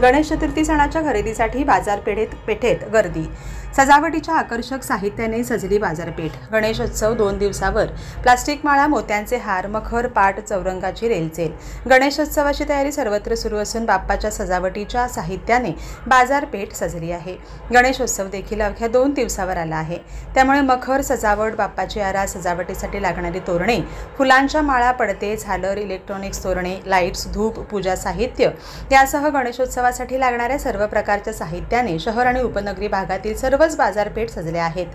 गणेश चतुर्थी सणाच्या खरेदीसाठी बाजारपेठेत गर्दी। सजावटीच्या आकर्षक साहित्याने सजली बाजारपेठ। गणेशोत्सव 2 दिवसावर प्लास्टिक माळा, मोत्यांचे हार, मखर, पाट, चौरंगाची रेलचेल। गणेशोत्सवाची तयारी सर्वत्र सुरू असून बाप्पाच्या सजावटीच्या साहित्याने बाजारपेठ सजली आहे। गणेशोत्सव देखील अवघ्या 2 दिवसावर आला आहे, त्यामुळे मखर, सजावट, बाप्पाची आरास, सजावटीसाठी लागणारी तोरणे, फुलांच्या माळा, पडदे, झालर, इलेक्ट्रॉनिक्स तोरणे, लाईट्स, धूप, पूजा साहित्य यासह गणेशोत्सवासाठी लागणाऱ्या सर्व प्रकारच्या साहित्याने शहर आणि उपनगरी भागातील सर्वच बाजारपेठ सजले आहेत।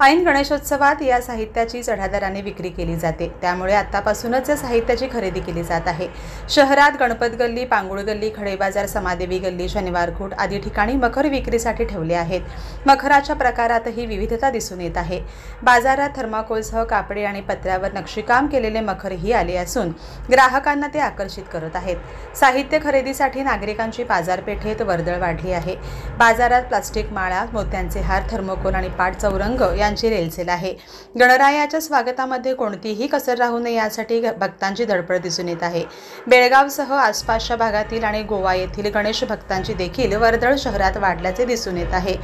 ऐन गणेशोत्सवात या साहित्याची चढ्या दराने विक्री केली जाते, त्यामुळे आतापासूनच या साहित्याची खरेदी केली जात आहे। शहरात गणपत गल्ली, पांगुळ गल्ली, खडे बाजार, समादेवी गल्ली, शनिवार कूट आदी ठिकाणी मखर विक्रीसाठी ठेवले आहेत। मखराच्या प्रकारातही विविधता दिसून येत आहे। बाजारात थर्माकोलसह कापडी आणि पत्र्यावर नक्षीकाम केलेले मखरही आले असून ग्राहकांना ते आकर्षित करत आहेत। साहित्य खरेदीसाठी नागरिकांची बाजारपेठेत वर्दळ वाढली आहे। बाजारात प्लास्टिक माळा, मोत्यांचे हार, थर्माकोल आणि पाट, चौरंग यांची रेलचेल आहे। गणरायाच्या स्वागतामध्ये कोणतीही कसर राहू नये यासाठी भक्तांची धडपड दिसून येत आहे। बेळगावसह आसपासच्या भागातील आणि गोवा येथील गणेश भक्तांची देखील वर्दळ शहरात वाढल्याचे दिसून येत आहे।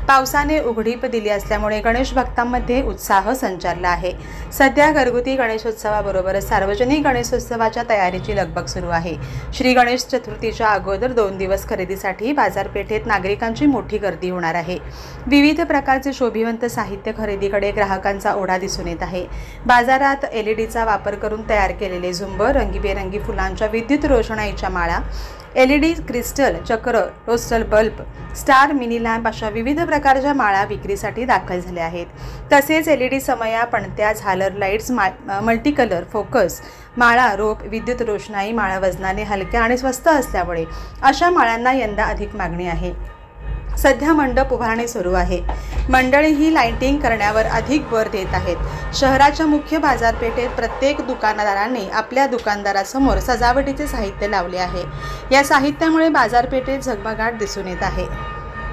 पावसाने उघडीप दिली असल्यामुळे गणेश भक्तांमध्ये उत्साह संचारला आहे। सध्या घरगुती गणेशोत्सवाबरोबरच सार्वजनिक गणेशोत्सवाच्या तयारीची लगबग सुरू आहे। श्री गणेश चतुर्थीच्या अगोदर 2 दिवस खरेदीसाठी बाजारपेठेत नागरिकांची मोठी गर्दी होणार आहे। विविध प्रकारचे शोभिवंत साहित्य खरेदीकडे ग्राहकांचा ओढा दिसून येत आहे। बाजारात एलईडीचा वापर करून तयार केलेले झुंबर, रंगीबेरंगी फुलांच्या विद्युत रोषणाईच्या माळा, एलईडी क्रिस्टल चक्र, रोस्टल बल्ब, स्टार, मिनी लॅम्प अशा विविध प्रकारच्या माळा विक्रीसाठी दाखल झाल्या आहेत। तसेच एलईडी समया, पणत्या, झालर, लाईट्स, मल्टी कलर, फोकस माळा, रोप, विद्युत रोषणाई माळा वजनाने हलक्या आणि स्वस्त असल्यामुळे अशा माळांना यंदा अधिक मागणी आहे। सध्या मंडप उभारणी सुरू आहे। मंडळीही लाइटिंग करण्यावर अधिक भर देत आहेत। शहराच्या मुख्य बाजारपेठेत प्रत्येक दुकानदाराने आपल्या दुकानदारासमोर सजावटीचे साहित्य लावले आहे। या साहित्यामुळे बाजारपेठेत झगमगाट दिसून येत आहे।